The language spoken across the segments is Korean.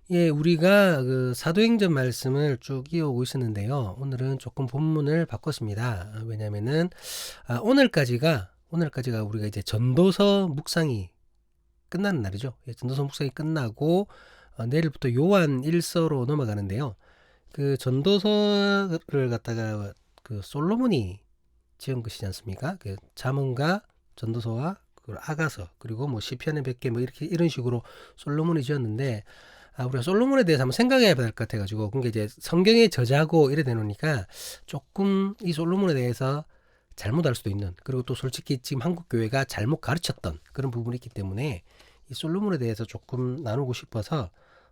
예, 우리가 그 사도행전 말씀을 쭉 이어오고 있었는데요. 오늘은 조금 본문을 바꿨습니다. 왜냐면은 오늘까지가 우리가 이제 전도서 묵상이 끝나는 날이죠. 예, 전도서 묵상이 끝나고 내일부터 요한 1서로 넘어가는데요. 그 전도서를 갖다가 그 솔로몬이 지은 것이지 않습니까? 그 잠언과 전도서와 그 아가서 그리고 뭐 시편의 100개 뭐 이렇게 이런 식으로 솔로몬이 지었는데 우리가 솔로몬에 대해서 한번 생각해야 될 것 같아가지고, 그러니까 이제 성경의 저자고 이래 되놓으니까 조금 이 솔로몬에 대해서 잘못 알 수도 있는, 그리고 또 솔직히 지금 한국 교회가 잘못 가르쳤던 그런 부분이 있기 때문에 이 솔로몬에 대해서 조금 나누고 싶어서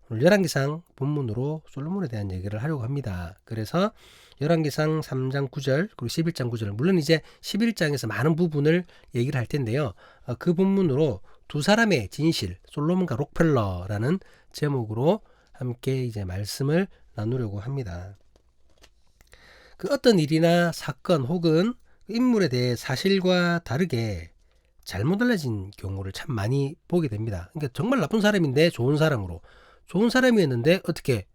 오늘 열왕기상 본문으로 솔로몬에 대한 얘기를 하려고 합니다. 그래서 열왕기상 3장 9절 그리고 11장 9절, 물론 이제 11장에서 많은 부분을 얘기를 할 텐데요. 그 본문으로 두 사람의 진실, 솔로몬과 록펠러라는 제목으로 함께 이제 말씀을 나누려고 합니다. 그 어떤 일이나 사건 혹은 인물에 대해 사실과 다르게 잘못 알려진 경우를 참 많이 보게 됩니다. 그러니까 정말 나쁜 사람인데 좋은 사람으로, 좋은 사람이었는데 어떻게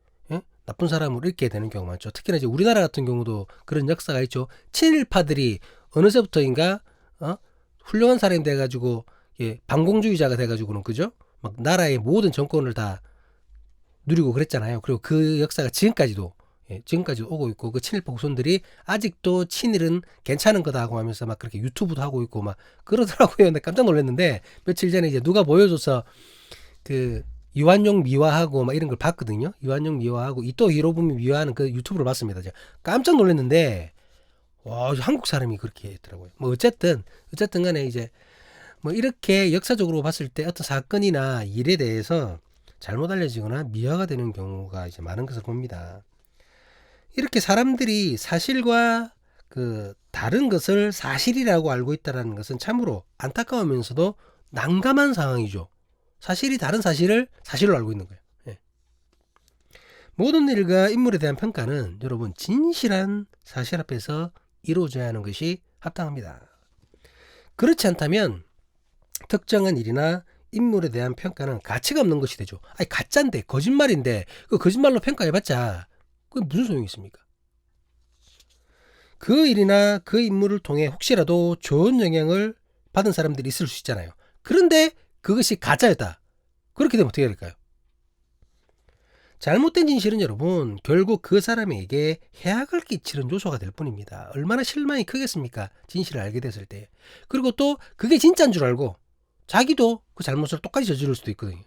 나쁜 사람으로 읽게 되는 경우가 많죠. 특히나 이제 우리나라 같은 경우도 그런 역사가 있죠. 친일파들이 어느새부터인가 훌륭한 사람이 돼가지고 반공주의자가 돼가지고는, 그죠? 막 나라의 모든 정권을 다 누리고 그랬잖아요. 그리고 그 역사가 지금까지도 오고 있고, 그 친일파 후손들이 아직도 친일은 괜찮은 거다 하고 하면서 막 그렇게 유튜브도 하고 있고 막 그러더라고요. 근데 깜짝 놀랐는데 며칠 전에 이제 누가 보여줘서 그 이완용 미화하고 막 이런 걸 봤거든요. 이완용 미화하고 이토 히로부미 미화하는 그 유튜브를 봤습니다. 제가 깜짝 놀랐는데, 와, 한국 사람이 그렇게 했더라고요. 뭐 어쨌든 간에 이제 뭐 이렇게 역사적으로 봤을 때 어떤 사건이나 일에 대해서 잘못 알려지거나 미화가 되는 경우가 이제 많은 것을 봅니다. 이렇게 사람들이 사실과 그 다른 것을 사실이라고 알고 있다는 것은 참으로 안타까우면서도 난감한 상황이죠. 사실이 다른 사실을 사실로 알고 있는 거예요. 예. 모든 일과 인물에 대한 평가는 여러분 진실한 사실 앞에서 이루어져야 하는 것이 합당합니다. 그렇지 않다면 특정한 일이나 인물에 대한 평가는 가치가 없는 것이 되죠. 아니, 가짜인데, 거짓말인데, 그 거짓말로 평가해봤자 그게 무슨 소용이 있습니까? 그 일이나 그 인물을 통해 혹시라도 좋은 영향을 받은 사람들이 있을 수 있잖아요. 그런데 그것이 가짜였다. 그렇게 되면 어떻게 될까요? 잘못된 진실은 여러분 결국 그 사람에게 해악을 끼치는 요소가 될 뿐입니다. 얼마나 실망이 크겠습니까? 진실을 알게 됐을 때. 그리고 또 그게 진짜인 줄 알고 자기도 그 잘못을 똑같이 저지를 수도 있거든요.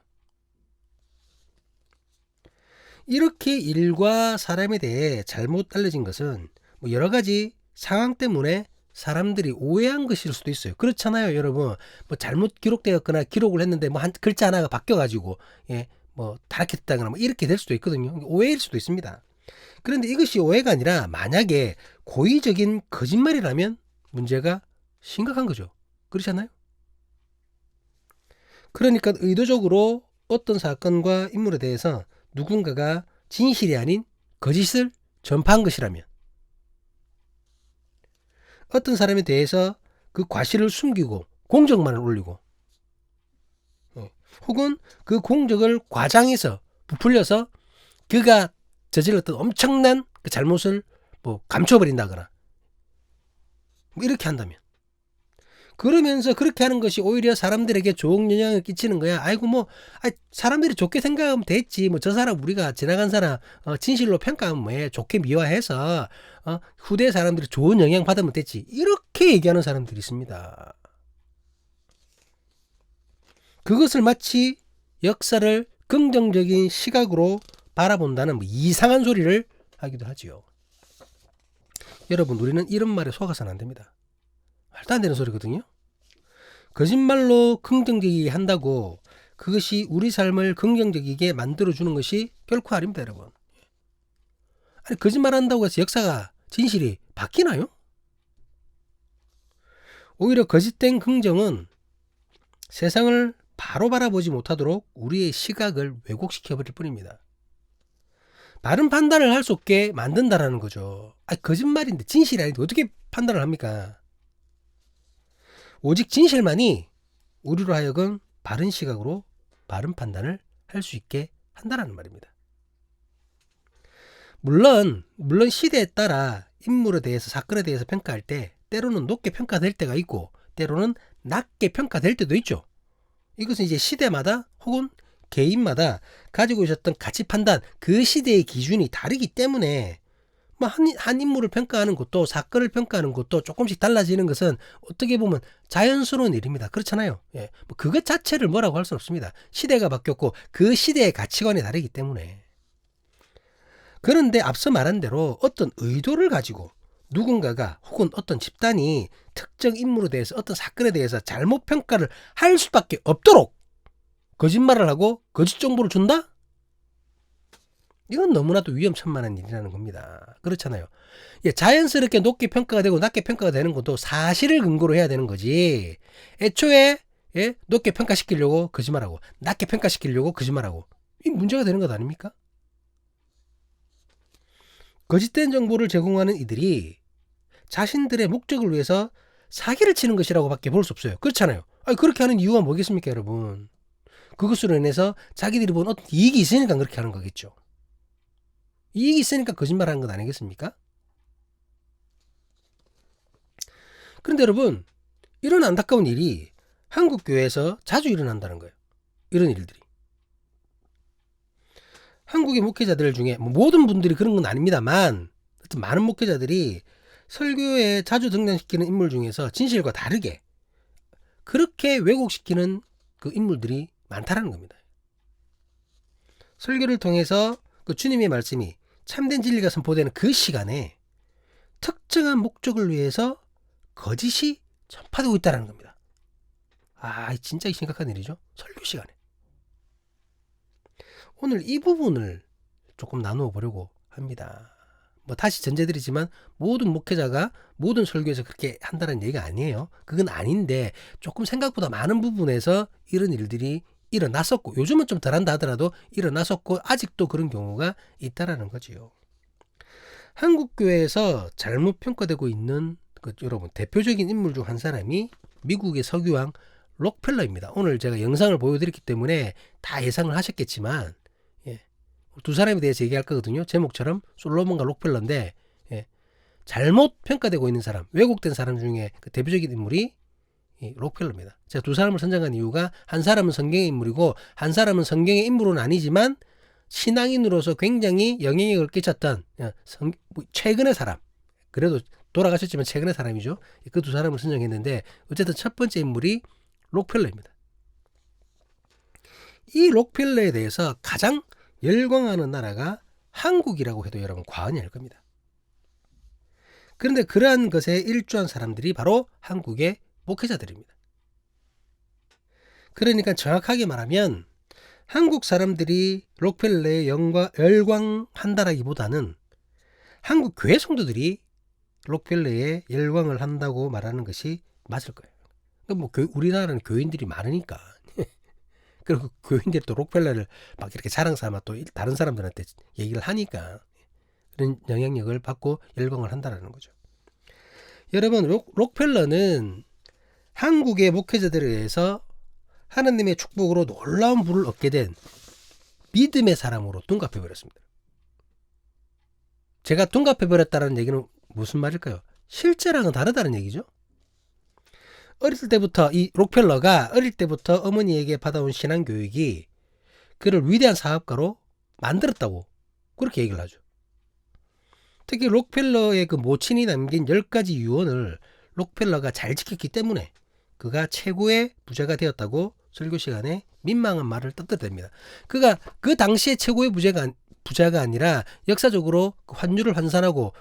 이렇게 일과 사람에 대해 잘못 알려진 것은 뭐 여러 가지 상황 때문에 사람들이 오해한 것일 수도 있어요. 그렇잖아요, 여러분. 뭐 잘못 기록되었거나 기록을 했는데 뭐 한 글자 하나가 바뀌어가지고 뭐 다르게 됐다거나 뭐 이렇게 될 수도 있거든요. 오해일 수도 있습니다. 그런데 이것이 오해가 아니라 만약에 고의적인 거짓말이라면 문제가 심각한 거죠. 그렇지 않나요? 그러니까 의도적으로 어떤 사건과 인물에 대해서 누군가가 진실이 아닌 거짓을 전파한 것이라면, 어떤 사람에 대해서 그 과실을 숨기고 공적만을 올리고 혹은 그 공적을 과장해서 부풀려서 그가 저질렀던 엄청난 그 잘못을 뭐 감춰버린다거나 뭐 이렇게 한다면, 그러면서 그렇게 하는 것이 오히려 사람들에게 좋은 영향을 끼치는 거야. 아이고 뭐 사람들이 좋게 생각하면 됐지. 뭐 저 사람 우리가 지나간 사람 진실로 평가하면 뭐해. 좋게 미화해서 후대 사람들이 좋은 영향 받으면 됐지. 이렇게 얘기하는 사람들이 있습니다. 그것을 마치 역사를 긍정적인 시각으로 바라본다는 뭐 이상한 소리를 하기도 하지요. 여러분, 우리는 이런 말에 속아서는 안 됩니다. 말도 안 되는 소리거든요. 거짓말로 긍정적이게 한다고 그것이 우리 삶을 긍정적이게 만들어주는 것이 결코 아닙니다, 여러분. 아니, 거짓말한다고 해서 역사가 진실이 바뀌나요? 오히려 거짓된 긍정은 세상을 바로 바라보지 못하도록 우리의 시각을 왜곡시켜버릴 뿐입니다. 바른 판단을 할 수 없게 만든다라는 거죠. 거짓말인데 진실이 아닌데 어떻게 판단을 합니까? 오직 진실만이 우리로 하여금 바른 시각으로 바른 판단을 할 수 있게 한다라는 말입니다. 물론 시대에 따라 인물에 대해서 사건에 대해서 평가할 때 때로는 높게 평가될 때가 있고 때로는 낮게 평가될 때도 있죠. 이것은 이제 시대마다 혹은 개인마다 가지고 있었던 가치 판단, 그 시대의 기준이 다르기 때문에 뭐 한 인물을 평가하는 것도 사건을 평가하는 것도 조금씩 달라지는 것은 어떻게 보면 자연스러운 일입니다. 그렇잖아요. 예. 뭐 그것 자체를 뭐라고 할 수는 없습니다. 시대가 바뀌었고 그 시대의 가치관이 다르기 때문에. 그런데 앞서 말한 대로 어떤 의도를 가지고 누군가가 혹은 어떤 집단이 특정 인물에 대해서 어떤 사건에 대해서 잘못 평가를 할 수밖에 없도록 거짓말을 하고 거짓 정보를 준다? 이건 너무나도 위험천만한 일이라는 겁니다. 그렇잖아요. 예, 자연스럽게 높게 평가가 되고 낮게 평가가 되는 것도 사실을 근거로 해야 되는 거지. 애초에 높게 평가시키려고 거짓말하고 낮게 평가시키려고 거짓말하고 이 문제가 되는 것 아닙니까? 거짓된 정보를 제공하는 이들이 자신들의 목적을 위해서 사기를 치는 것이라고 밖에 볼 수 없어요. 그렇잖아요. 그렇게 하는 이유가 뭐겠습니까, 여러분? 그것으로 인해서 자기들이 본 어떤 이익이 있으니까 그렇게 하는 거겠죠. 이익이 있으니까 거짓말하는 것 아니겠습니까? 그런데 여러분, 이런 안타까운 일이 한국 교회에서 자주 일어난다는 거예요. 이런 일들이. 한국의 목회자들 중에 모든 분들이 그런 건 아닙니다만 하여튼 많은 목회자들이 설교에 자주 등장시키는 인물 중에서 진실과 다르게 그렇게 왜곡시키는 그 인물들이 많다라는 겁니다. 설교를 통해서 그 주님의 말씀이 참된 진리가 선포되는 그 시간에 특정한 목적을 위해서 거짓이 전파되고 있다는 겁니다. 진짜 심각한 일이죠. 설교 시간에. 오늘 이 부분을 조금 나누어 보려고 합니다. 뭐 다시 전제드리지만 모든 목회자가 모든 설교에서 그렇게 한다는 얘기가 아니에요. 그건 아닌데 조금 생각보다 많은 부분에서 이런 일들이 일어났었고 요즘은 좀 덜한다 하더라도 일어났었고 아직도 그런 경우가 있다라는 거지요. 한국 교회에서 잘못 평가되고 있는 여러분 대표적인 인물 중 한 사람이 미국의 석유왕 록펠러입니다. 오늘 제가 영상을 보여드렸기 때문에 다 예상을 하셨겠지만 두 사람에 대해서 얘기할 거거든요. 제목처럼 솔로몬과 록펠러인데 잘못 평가되고 있는 사람, 왜곡된 사람 중에 그 대표적인 인물이 록펠러입니다. 제가 두 사람을 선정한 이유가 한 사람은 성경의 인물이고 한 사람은 성경의 인물은 아니지만 신앙인으로서 굉장히 영향력을 끼쳤던 최근의 사람, 그래도 돌아가셨지만 최근의 사람이죠. 그 두 사람을 선정했는데 어쨌든 첫 번째 인물이 록펠러입니다. 이 록펠러에 대해서 가장 열광하는 나라가 한국이라고 해도 여러분 과언이 아닐 겁니다. 그런데 그러한 것에 일조한 사람들이 바로 한국의 목회자들입니다. 그러니까 정확하게 말하면 한국 사람들이 록펠러에 열광한다라기보다는 한국 교회 성도들이 록펠러에 열광을 한다고 말하는 것이 맞을 거예요. 그러니까 뭐 우리나라는 교인들이 많으니까 그리고 교인들이 또 록펠러를 막 이렇게 자랑 삼아 또 다른 사람들한테 얘기를 하니까 그런 영향력을 받고 열광을 한다는 거죠. 여러분 록펠러는 한국의 목회자들에 의해서 하나님의 축복으로 놀라운 부를 얻게 된 믿음의 사람으로 둔갑해버렸습니다. 제가 둔갑해버렸다는 얘기는 무슨 말일까요? 실제랑은 다르다는 얘기죠. 어릴 때부터 이 록펠러가 어릴 때부터 어머니에게 받아온 신앙교육이 그를 위대한 사업가로 만들었다고 그렇게 얘기를 하죠. 특히 록펠러의 그 모친이 남긴 10가지 유언을 록펠러가 잘 지켰기 때문에 그가 최고의 부자가 되었다고 설교 시간에 민망한 말을 떠들어댑니다. 그가 그 당시에 최고의 부자가 아니라 역사적으로 환율을 환산하고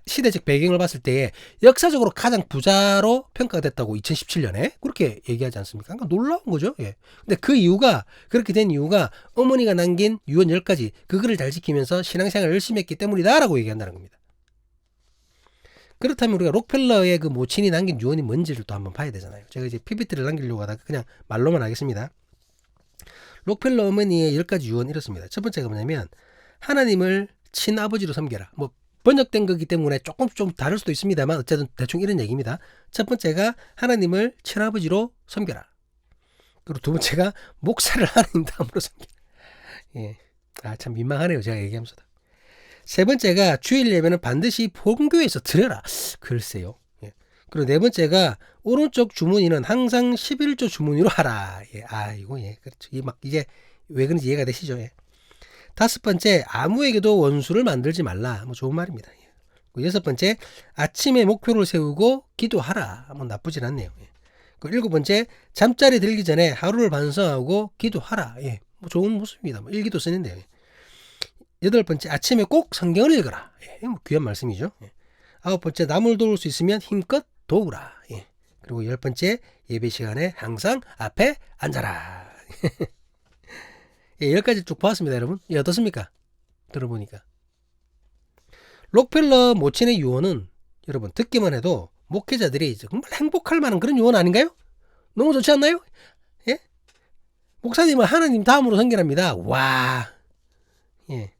시대적 배경을 봤을 때에 역사적으로 가장 부자로 평가됐다고 2017년에 그렇게 얘기하지 않습니까? 그러니까 놀라운 거죠. 근데 그 이유가 그렇게 된 이유가 어머니가 남긴 유언 10가지 그거를 잘 지키면서 신앙생활을 열심히 했기 때문이다라고 얘기한다는 겁니다. 그렇다면 우리가 록펠러의 그 모친이 남긴 유언이 뭔지를 또 한번 봐야 되잖아요. 제가 이제 PPT를 남기려고 하다가 그냥 말로만 하겠습니다. 록펠러 어머니의 10가지 유언 이렇습니다. 첫 번째가 뭐냐면 하나님을 친아버지로 섬겨라. 뭐 번역된 거기 때문에 조금 좀 다를 수도 있습니다만 어쨌든 대충 이런 얘기입니다. 첫 번째가 하나님을 친아버지로 섬겨라. 그리고 두 번째가 목사를 하나님 다음으로 섬겨라. 참 민망하네요. 제가 얘기하면서도. 세 번째가 주일 예배는 반드시 본교에서 드려라. 글쎄요. 예. 그리고 네 번째가 오른쪽 주문이는 항상 11조 주문으로 하라. 예. 이거 예. 그렇죠. 이제 왜 그런지 이해가 되시죠? 예. 다섯 번째, 아무에게도 원수를 만들지 말라. 뭐 좋은 말입니다. 예. 여섯 번째, 아침에 목표를 세우고 기도하라. 뭐 나쁘진 않네요. 예. 일곱 번째, 잠자리 들기 전에 하루를 반성하고 기도하라. 예. 뭐 좋은 모습입니다. 뭐 일기도 쓰는데요. 예. 여덟 번째, 아침에 꼭 성경을 읽어라. 예. 뭐 귀한 말씀이죠. 예. 아홉 번째, 남을 도울 수 있으면 힘껏 도우라. 예. 그리고 열 번째, 예배 시간에 항상 앞에 앉아라. 예, 10가지 쭉 보았습니다, 여러분. 예, 어떻습니까? 들어보니까. 록펠러 모친의 유언은 여러분 듣기만 해도 목회자들이 정말 행복할 만한 그런 유언 아닌가요? 너무 좋지 않나요? 예? 목사님은 하나님 다음으로 선결합니다. 와. 예.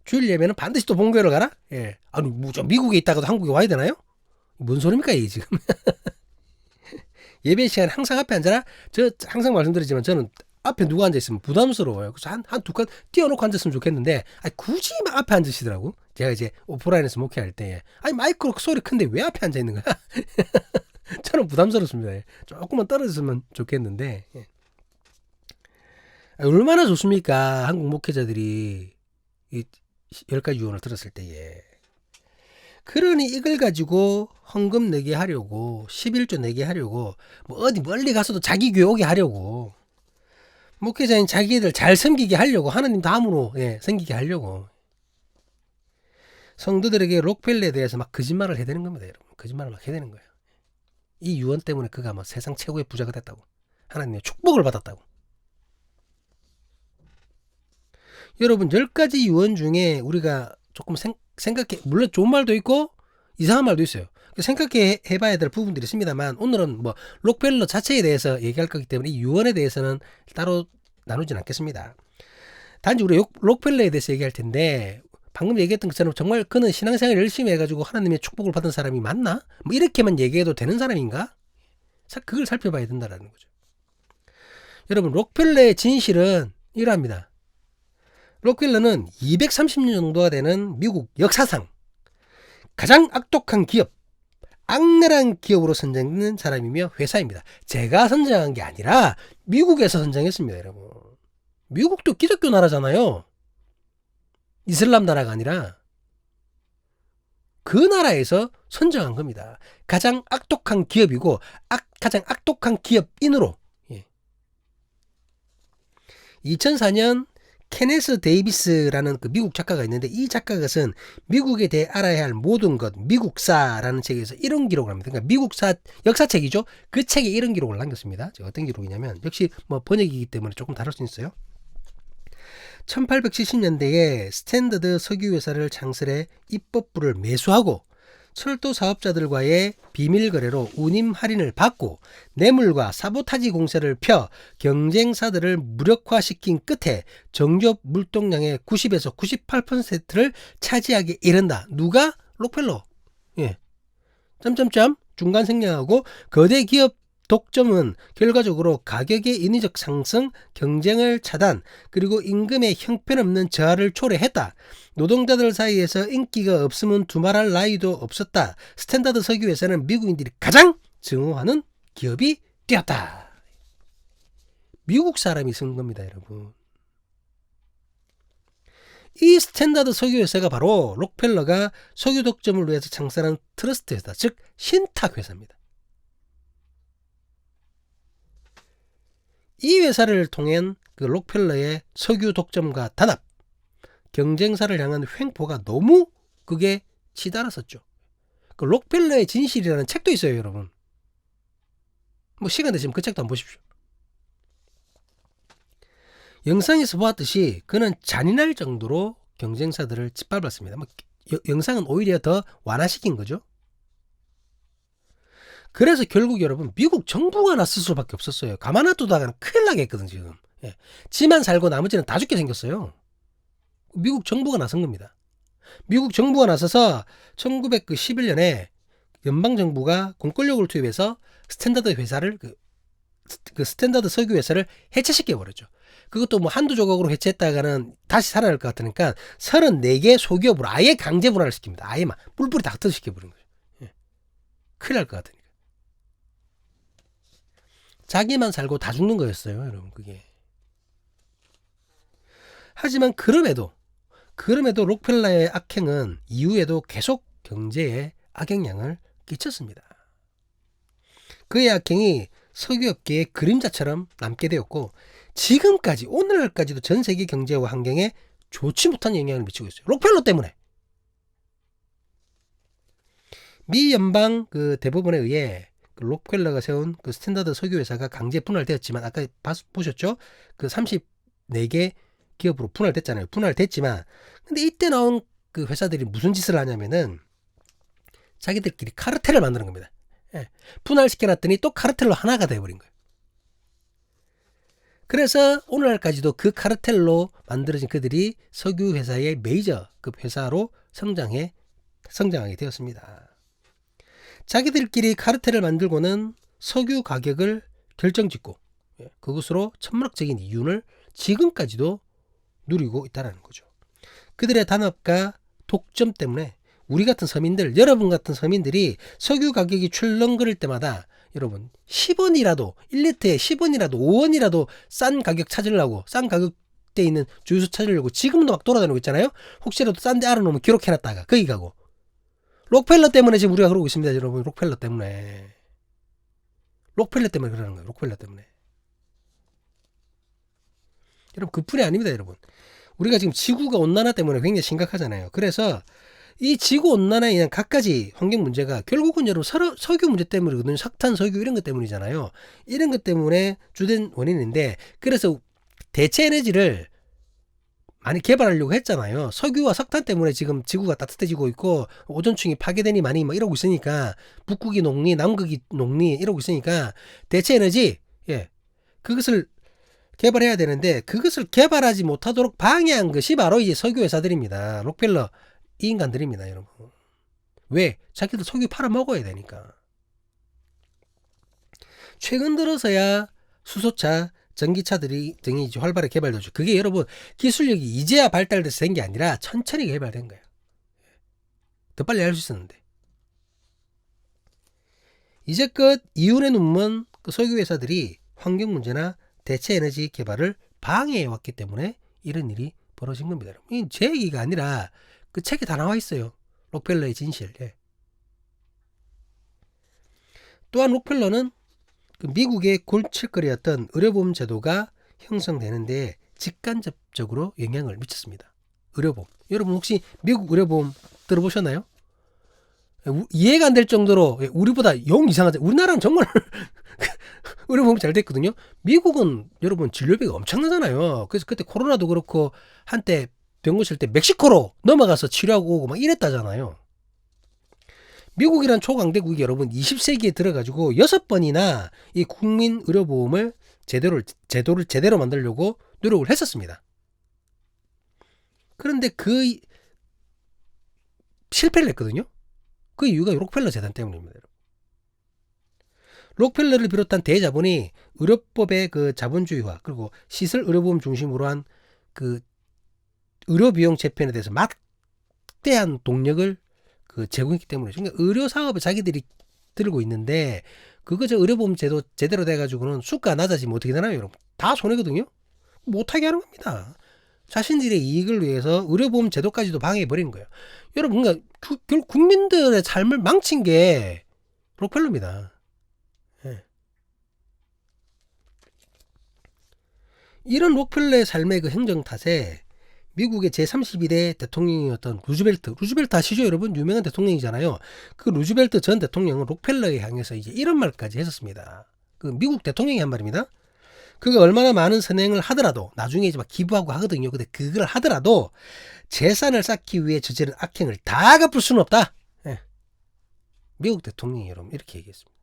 주일 예배는 반드시 또 본교회를 가라? 예. 아니, 미국에 있다가도 한국에 와야 되나요? 뭔 소리입니까, 이게 지금? 예배 시간 항상 앞에 앉아라? 저 항상 말씀드리지만 저는 앞에 누가 앉아있으면 부담스러워요. 그래서 한 두 칸 띄워놓고 앉았으면 좋겠는데, 굳이 막 앞에 앉으시더라고. 제가 이제 오프라인에서 목회할 때, 마이크로 소리 큰데 왜 앞에 앉아있는 거야? 저는 부담스럽습니다. 조금만 떨어졌으면 좋겠는데, 예. 얼마나 좋습니까? 한국 목회자들이 이 10가지 유언을 들었을 때에. 그러니 이걸 가지고 헌금 내게 하려고, 11조 내게 하려고, 뭐 어디 멀리 가서도 자기 교회 오게 하려고, 목회자인 자기들 잘 섬기게 하려고, 하나님 다음으로 섬기게 하려고 성도들에게 록펠러에 대해서 막 거짓말을 해야 되는 겁니다. 여러분. 거짓말을 막 해야 되는 거예요. 이 유언 때문에 그가 뭐 세상 최고의 부자가 됐다고, 하나님의 축복을 받았다고. 여러분, 10가지 유언 중에 우리가 조금 생각해, 물론 좋은 말도 있고 이상한 말도 있어요. 생각해 봐야 될 부분들이 있습니다만, 오늘은 뭐 록펠러 자체에 대해서 얘기할 거기 때문에 이 유언에 대해서는 따로 나누진 않겠습니다. 단지 우리 록펠러에 대해서 얘기할 텐데, 방금 얘기했던 것처럼 정말 그는 신앙생활을 열심히 해가지고 하나님의 축복을 받은 사람이 맞나? 뭐 이렇게만 얘기해도 되는 사람인가? 그걸 살펴봐야 된다는 거죠. 여러분, 록펠러의 진실은 이러합니다. 록펠러는 230년 정도가 되는 미국 역사상 가장 악독한 기업, 악랄한 기업으로 선정된 사람이며 회사입니다. 제가 선정한 게 아니라 미국에서 선정했습니다, 여러분. 미국도 기독교 나라잖아요. 이슬람 나라가 아니라 그 나라에서 선정한 겁니다. 가장 악독한 기업이고 가장 악독한 기업인으로. 2004년 케네스 데이비스라는 그 미국 작가가 있는데, 이 작가가 쓴 미국에 대해 알아야 할 모든 것, 미국사라는 책에서 이런 기록을 합니다. 그러니까 미국사 역사책이죠. 그 책에 이런 기록을 남겼습니다. 어떤 기록이냐면, 역시 뭐 번역이기 때문에 조금 다를 수 있어요. 1870년대에 스탠더드 석유회사를 창설해 입법부를 매수하고 철도 사업자들과의 비밀 거래로 운임 할인을 받고 뇌물과 사보타지 공세를 펴 경쟁사들을 무력화시킨 끝에 정유업 물동량의 90에서 98%를 차지하게 이른다. 누가? 록펠러. 예. 중간 생략하고 거대 기업 독점은 결과적으로 가격의 인위적 상승, 경쟁을 차단, 그리고 임금의 형편없는 저하를 초래했다. 노동자들 사이에서 인기가 없으면 두말할 나위도 없었다. 스탠다드 석유회사는 미국인들이 가장 증오하는 기업이 되었다. 미국 사람이 쓴 겁니다, 여러분. 이 스탠다드 석유회사가 바로 록펠러가 석유 독점을 위해서 창설한 트러스트 회사, 즉 신탁회사입니다. 이 회사를 통한 그 록펠러의 석유 독점과 단합, 경쟁사를 향한 횡포가 너무 그게 치달았었죠. 그 록펠러의 진실이라는 책도 있어요, 여러분. 뭐 시간 되시면 그 책도 한번 보십시오. 영상에서 보았듯이 그는 잔인할 정도로 경쟁사들을 짓밟았습니다. 뭐 영상은 오히려 더 완화시킨 거죠. 그래서 결국 여러분, 미국 정부가 나설 수밖에 없었어요. 가만 놔두다가는 큰일 나겠거든, 지금. 예. 지만 살고 나머지는 다 죽게 생겼어요. 미국 정부가 나선 겁니다. 미국 정부가 나서서 1911년에 연방정부가 공권력을 투입해서 스탠다드 회사를, 그 스탠다드 석유 회사를 해체시켜버렸죠. 그것도 뭐 한두 조각으로 해체했다가는 다시 살아날 것 같으니까 34개 소기업으로 아예 강제 분할을 시킵니다. 아예 막 뿔뿔이 다 흩어시켜버리는 거죠. 예. 큰일 날 것 같으니까. 자기만 살고 다 죽는 거였어요, 여러분. 그게. 하지만 그럼에도 록펠러의 악행은 이후에도 계속 경제에 악영향을 끼쳤습니다. 그의 악행이 석유업계의 그림자처럼 남게 되었고 지금까지 오늘날까지도 전 세계 경제와 환경에 좋지 못한 영향을 미치고 있어요. 록펠러 때문에. 미 연방 그 대법원에 의해 그 록펠러가 세운 그 스탠다드 석유 회사가 강제 분할되었지만 아까 보셨죠? 그 34개 기업으로 분할됐잖아요. 분할됐지만 근데 이때 나온 그 회사들이 무슨 짓을 하냐면은 자기들끼리 카르텔을 만드는 겁니다. 예. 분할시켜놨더니 또 카르텔로 하나가 돼버린 거예요. 그래서 오늘날까지도 그 카르텔로 만들어진 그들이 석유 회사의 메이저급 회사로 성장하게 되었습니다. 자기들끼리 카르텔을 만들고는 석유 가격을 결정짓고 그것으로 천문학적인 이윤을 지금까지도 누리고 있다는 거죠. 그들의 단합과 독점 때문에 우리 같은 서민들, 여러분 같은 서민들이 석유 가격이 출렁거릴 때마다 여러분 10원이라도 1리터에 10원이라도 5원이라도 싼 가격 찾으려고 싼 가격대에 있는 주유소 찾으려고 지금도 막 돌아다니고 있잖아요. 혹시라도 싼 데 알아놓으면 기록해놨다가 거기 가고 록펠러 때문에 지금 우리가 그러고 있습니다. 여러분 록펠러 때문에 그러는 거예요. 록펠러 때문에. 여러분 그뿐이 아닙니다. 여러분 우리가 지금 지구가 온난화 때문에 굉장히 심각하잖아요. 그래서 이 지구 온난화에 의한 갖가지 환경 문제가 결국은 여러분 석유 문제 때문이거든요. 석탄, 석유 이런 것 때문이잖아요. 이런 것 때문에 주된 원인인데 그래서 대체 에너지를 많이 개발하려고 했잖아요. 석유와 석탄 때문에 지금 지구가 따뜻해지고 있고 오존층이 파괴되니 많이 막 이러고 있으니까 북극이 녹니 남극이 녹니 이러고 있으니까 대체 에너지 그것을 개발해야 되는데 그것을 개발하지 못하도록 방해한 것이 바로 이제 석유 회사들입니다. 록펠러 이 인간들입니다, 여러분. 왜? 자기들 석유 팔아먹어야 되니까. 최근 들어서야 수소차, 전기차들이 등이 이제 활발하게 개발되죠. 그게 여러분 기술력이 이제야 발달돼서 된 게 아니라 천천히 개발된 거예요. 더 빨리 할 수 있었는데. 이제껏 이윤의 눈먼 그 석유 회사들이 환경 문제나 대체 에너지 개발을 방해해 왔기 때문에 이런 일이 벌어진 겁니다. 이건 제 얘기가 아니라 그 책에 다 나와 있어요. 록펠러의 진실. 또한 록펠러는 그 미국의 골칫거리였던 의료보험 제도가 형성되는데 직간접적으로 영향을 미쳤습니다. 의료보험. 여러분 혹시 미국 의료보험 들어보셨나요? 이해가 안 될 정도로 우리보다 영 이상하죠. 우리나라는 정말 의료보험이 잘 됐거든요. 미국은 여러분 진료비가 엄청나잖아요. 그래서 그때 코로나도 그렇고 한때 병원 실 때 멕시코로 넘어가서 치료하고 오고 막 이랬다잖아요. 미국이란 초강대국이 여러분 20세기에 들어가지고 6번이나 이 국민 의료보험을 제도를 제대로 만들려고 노력을 했었습니다. 그런데 그 실패를 했거든요. 그 이유가 록펠러 재단 때문입니다. 록펠러를 비롯한 대자본이 의료법의 그 자본주의화 그리고 시설 의료보험 중심으로 한 그 의료비용 재편에 대해서 막대한 동력을 그 제공했기 때문에 그러니까 의료 사업에 자기들이 들고 있는데 그거 저 의료보험 제도 제대로 돼가지고는 수가 낮아지면 어떻게 되나요, 여러분? 다 손해거든요. 못하게 하는 겁니다. 자신들의 이익을 위해서 의료보험 제도까지도 방해해 버리는 거예요. 여러분 그러니까 결국 국민들의 삶을 망친 게 록펠러입니다. 이런 록펠러의 삶의 그 행정 탓에 미국의 제31대 대통령이었던 루즈벨트 아시죠, 여러분? 유명한 대통령이잖아요. 그 루즈벨트 전 대통령은 록펠러에 향해서 이제 이런 말까지 했었습니다. 그 미국 대통령이 한 말입니다. 그가 얼마나 많은 선행을 하더라도 나중에 이제 막 기부하고 하거든요. 근데 그걸 하더라도 재산을 쌓기 위해 저지른 악행을 다 갚을 수는 없다. 미국 대통령이 여러분 이렇게 얘기했습니다.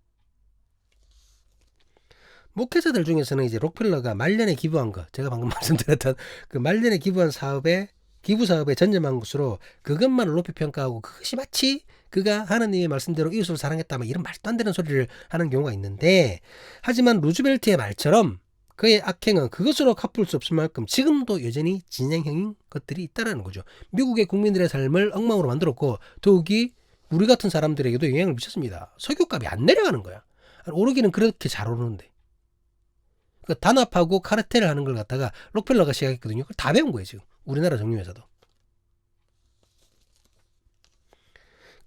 목회자들 중에서는 이제 록펠러가 말년에 기부한 거, 제가 방금 말씀드렸던 그 말년에 기부한 기부 사업에 전념한 것으로 그것만을 높이 평가하고 그것이 마치 그가 하나님의 말씀대로 이웃을 사랑했다, 막 이런 말도 안 되는 소리를 하는 경우가 있는데, 하지만 루즈벨트의 말처럼 그의 악행은 그것으로 갚을 수 없을 만큼 지금도 여전히 진행형인 것들이 있다는 거죠. 미국의 국민들의 삶을 엉망으로 만들었고 더욱이 우리 같은 사람들에게도 영향을 미쳤습니다. 석유값이 안 내려가는 거야. 오르기는 그렇게 잘 오르는데. 그러니까 단합하고 카르텔을 하는 걸 갖다가 록펠러가 시작했거든요. 그걸 다 배운 거예요 지금. 우리나라 정유회사도.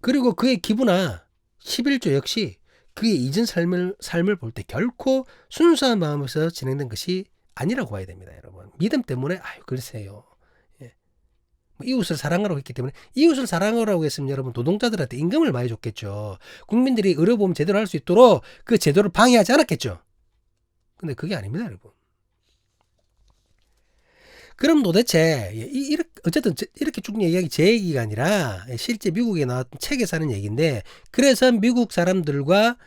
그리고 그의 기부나 11조 역시 그의 이전 삶을 볼 때 결코 순수한 마음에서 진행된 것이 아니라고 봐야 됩니다. 여러분. 믿음 때문에 글쎄요. 예. 이웃을 사랑하라고 했기 때문에 이웃을 사랑하라고 했으면 여러분 노동자들한테 임금을 많이 줬겠죠. 국민들이 의료보험 제대로 할 수 있도록 그 제도를 방해하지 않았겠죠. 근데 그게 아닙니다. 여러분. 그럼 도대체 어쨌든 이렇게 쭉 얘기하기 제 얘기가 아니라 실제 미국에 나왔던 책에서 하는 얘기인데 그래서 미국 사람들과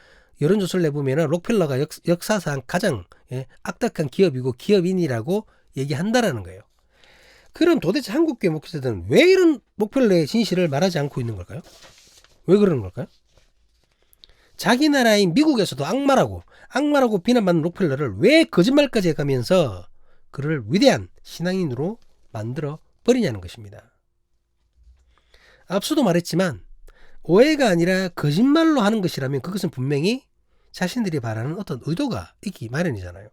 여론조사를 내보면 록펠러가 역사상 가장 악덕한 기업이고 기업인이라고 얘기한다라는 거예요. 그럼 도대체 한국교회 목회자들은 왜 이런 록펠러의 진실을 말하지 않고 있는 걸까요? 왜 그러는 걸까요? 자기 나라인 미국에서도 악마라고 비난받는 록펠러를 왜 거짓말까지 해가면서 그를 위대한 신앙인으로 만들어 버리냐는 것입니다. 앞서도 말했지만 오해가 아니라 거짓말로 하는 것이라면 그것은 분명히 자신들이 바라는 어떤 의도가 있기 마련이잖아요.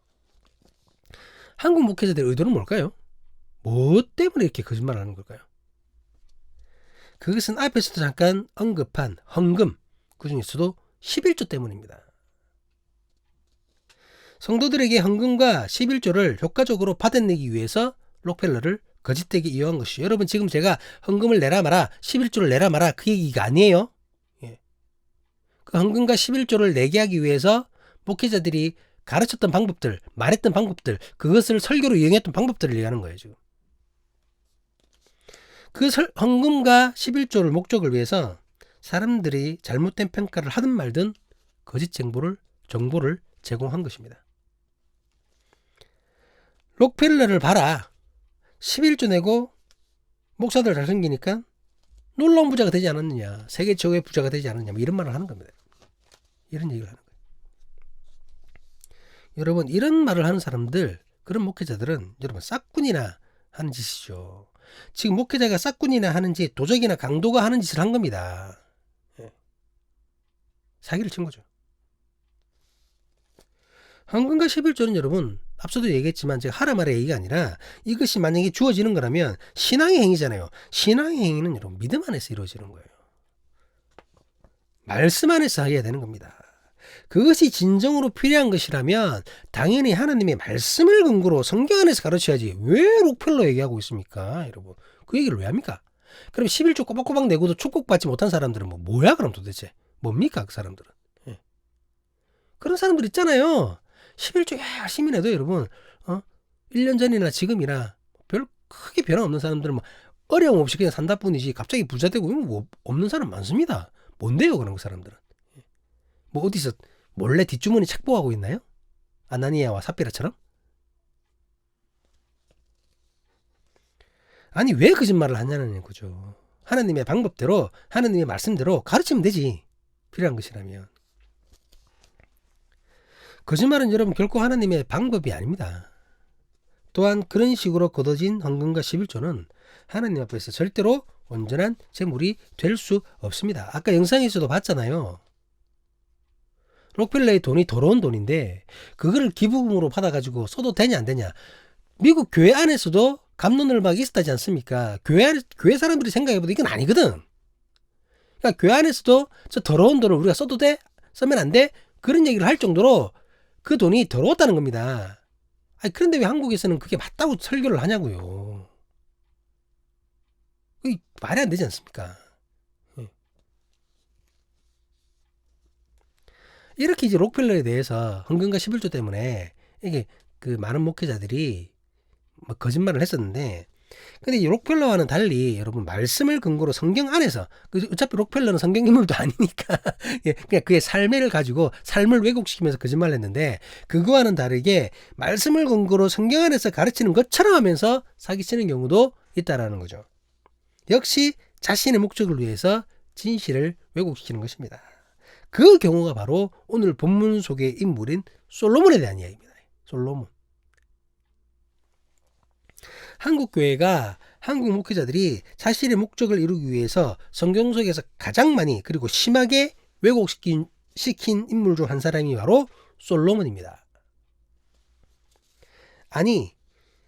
한국 목회자들의 의도는 뭘까요? 뭐 때문에 이렇게 거짓말을 하는 걸까요? 그것은 앞에서도 잠깐 언급한 헌금, 그 중에서도 11조 때문입니다. 성도들에게 헌금과 11조를 효과적으로 받아내기 위해서 록펠러를 거짓되게 이용한 것이죠. 여러분 지금 제가 헌금을 내라 마라 11조를 내라 마라 그 얘기가 아니에요. 그 헌금과 11조를 내게 하기 위해서 목회자들이 가르쳤던 방법들, 말했던 방법들, 그것을 설교로 이용했던 방법들을 얘기하는 거예요. 지금. 그 헌금과 11조를 목적을 위해서 사람들이 잘못된 평가를 하든 말든 거짓 정보를 제공한 것입니다. 록펠러를 봐라. 11조 내고 목사들 잘생기니까 놀라운 부자가 되지 않았느냐. 세계 최고의 부자가 되지 않았느냐. 뭐 이런 말을 하는 겁니다. 이런 얘기를 하는 거예요. 여러분 이런 말을 하는 사람들, 그런 목회자들은 여러분 싹군이나 하는 짓이죠. 지금 목회자가 싹군이나 하는 짓, 도적이나 강도가 하는 짓을 한 겁니다. 사기를 친 거죠. 헌금과 11조는 여러분 앞서도 얘기했지만 제가 하라 말의 얘기가 아니라 이것이 만약에 주어지는 거라면 신앙의 행위잖아요. 신앙의 행위는 여러분 믿음 안에서 이루어지는 거예요. 말씀 안에서 해야 되는 겁니다. 그것이 진정으로 필요한 것이라면 당연히 하나님의 말씀을 근거로 성경 안에서 가르쳐야지 왜 록펠러 얘기하고 있습니까? 여러분 그 얘기를 왜 합니까? 그럼 11조 꼬박꼬박 내고도 축복받지 못한 사람들은 뭐야 그럼 도대체 뭡니까 그 사람들은? 그런 사람들 있잖아요. 11조 열심히 내도 여러분 1년 전이나 지금이나 별 크게 변화 없는 사람들은 뭐 어려움 없이 그냥 산다 뿐이지 갑자기 부자 되고 뭐 없는 사람 많습니다. 뭔데요 그런 사람들은? 뭐 어디서 몰래 뒷주머니 착보하고 있나요? 아나니아와 삽비라처럼? 아니 왜 거짓말을 하냐는 거죠. 하나님의 방법대로 하나님의 말씀대로 가르치면 되지. 필요한 것이라면. 거짓말은 여러분 결코 하나님의 방법이 아닙니다. 또한 그런 식으로 거둬진 헌금과 11조는 하나님 앞에서 절대로 온전한 재물이 될 수 없습니다. 아까 영상에서도 봤잖아요. 록펠러의 돈이 더러운 돈인데 그거를 기부금으로 받아가지고 써도 되냐 안 되냐. 미국 교회 안에서도 갑론을박이 있었다지 않습니까? 교회 사람들이 생각해보도 이건 아니거든. 그러니까 교회 안에서도 저 더러운 돈을 우리가 써도 돼? 쓰면 안 돼? 그런 얘기를 할 정도로 그 돈이 더러웠다는 겁니다. 그런데 왜 한국에서는 그게 맞다고 설교를 하냐고요. 그게 말이 안 되지 않습니까? 이렇게 이제 록펠러에 대해서 헌금과 11조 때문에 이게 그 많은 목회자들이 뭐 거짓말을 했었는데, 근데 이 록펠러와는 달리 여러분 말씀을 근거로 성경 안에서, 어차피 록펠러는 성경 인물도 아니니까 그냥 그의 삶을 가지고 삶을 왜곡시키면서 거짓말을 했는데, 그거와는 다르게 말씀을 근거로 성경 안에서 가르치는 것처럼 하면서 사기치는 경우도 있다라는 거죠. 역시 자신의 목적을 위해서 진실을 왜곡시키는 것입니다. 그 경우가 바로 오늘 본문 속의 인물인 솔로몬에 대한 이야기입니다. 솔로몬. 한국 교회가 한국 목회자들이 자신의 목적을 이루기 위해서 성경 속에서 가장 많이 그리고 심하게 왜곡시킨 인물 중 한 사람이 바로 솔로몬입니다. 아니,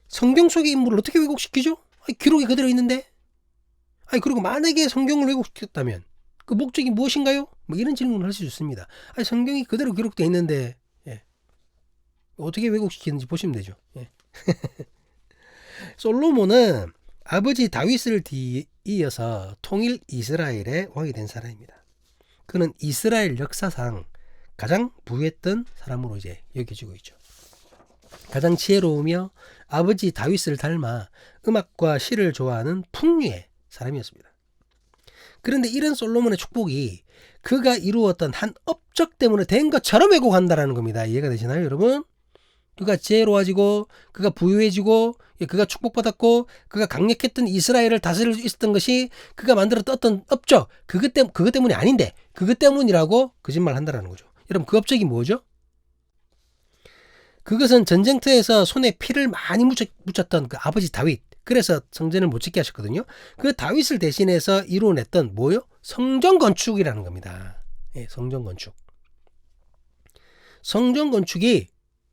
성경 속의 인물을 어떻게 왜곡시키죠? 기록이 그대로 있는데? 그리고 만약에 성경을 왜곡시켰다면 그 목적이 무엇인가요? 뭐 이런 질문을 할 수 있습니다. 성경이 그대로 기록되어 있는데 어떻게 왜곡시키는지 보시면 되죠. 솔로몬은 아버지 다윗을 이어서 통일 이스라엘의 왕이 된 사람입니다. 그는 이스라엘 역사상 가장 부유했던 사람으로 이제 여겨지고 있죠. 가장 지혜로우며 아버지 다윗을 닮아 음악과 시를 좋아하는 풍류의 사람이었습니다. 그런데 이런 솔로몬의 축복이 그가 이루었던 한 업적 때문에 된 것처럼 왜곡한다라는 겁니다. 이해가 되시나요, 여러분? 그가 지혜로워지고 그가 부유해지고 그가 축복받았고 그가 강력했던 이스라엘을 다스릴 수 있었던 것이 그가 만들었던 어떤 업적 그것 때문이 아닌데 그것 때문이라고 거짓말 한다라는 거죠. 여러분, 그 업적이 뭐죠? 그것은 전쟁터에서 손에 피를 많이 묻혔던 그 아버지 다윗, 그래서 성전을 못 짓게 하셨거든요. 그 다윗을 대신해서 이루어냈던 뭐요? 성전 건축이라는 겁니다. 성전 건축. 성전 건축이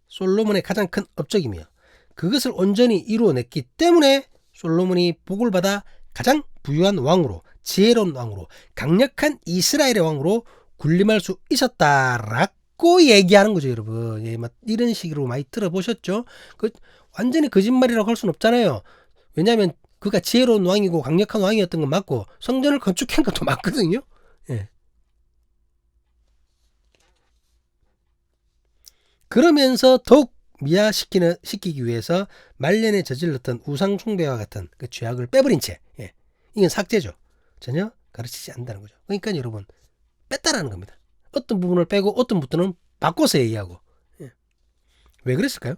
솔로몬의 가장 큰 업적이며 그것을 온전히 이루어냈기 때문에 솔로몬이 복을 받아 가장 부유한 왕으로, 지혜로운 왕으로, 강력한 이스라엘의 왕으로 군림할 수 있었다라고 얘기하는 거죠, 여러분. 이런 식으로 많이 들어보셨죠? 완전히 거짓말이라고 할 수는 없잖아요. 왜냐하면 그가 지혜로운 왕이고 강력한 왕이었던 건 맞고 성전을 건축한 것도 맞거든요. 그러면서 더욱 미화시키기 위해서 말년에 저질렀던 우상 숭배와 같은 그 죄악을 빼버린 채, 이건 삭제죠. 전혀 가르치지 않는다는 거죠. 그러니까 여러분, 뺐다라는 겁니다. 어떤 부분을 빼고 어떤 부분은 바꿔서 얘기하고. 왜 그랬을까요?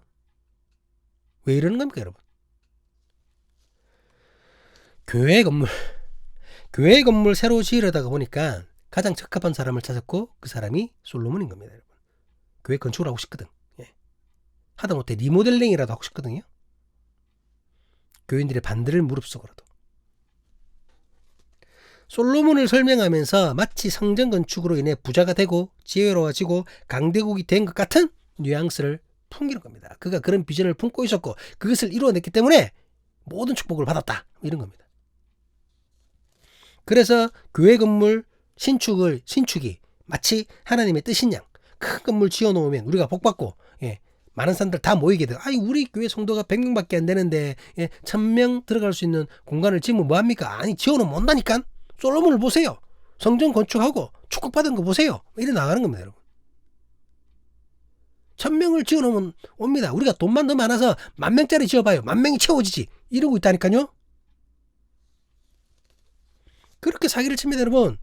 왜 이러는 겁니까, 여러분? 교회 건물 새로 지으려다가 보니까 가장 적합한 사람을 찾았고 그 사람이 솔로몬인 겁니다, 여러분. 교회 건축을 하고 싶거든. 하다못해 리모델링이라도 하고 싶거든요. 교인들의 반대를 무릅쓰고라도. 솔로몬을 설명하면서 마치 성전 건축으로 인해 부자가 되고 지혜로워지고 강대국이 된 것 같은 뉘앙스를 풍기는 겁니다. 그가 그런 비전을 품고 있었고 그것을 이루어냈기 때문에 모든 축복을 받았다, 이런 겁니다. 그래서 교회 건물 신축이 마치 하나님의 뜻인 양 큰 건물 지어놓으면 우리가 복받고 많은 사람들 다 모이게 돼요. 우리 교회 성도가 100명밖에 안 되는데 1000명 들어갈 수 있는 공간을 지으면 뭐합니까? 지어놓으면 온다니까. 솔로몬을 보세요. 성전 건축하고 축복받은 거 보세요. 이래 나가는 겁니다, 여러분. 1000명을 지어놓으면 옵니다. 우리가 돈만 더 많아서 10,000명짜리 지어봐요. 10,000명이 채워지지. 이러고 있다니까요. 그렇게 사기를 칩니다, 여러분.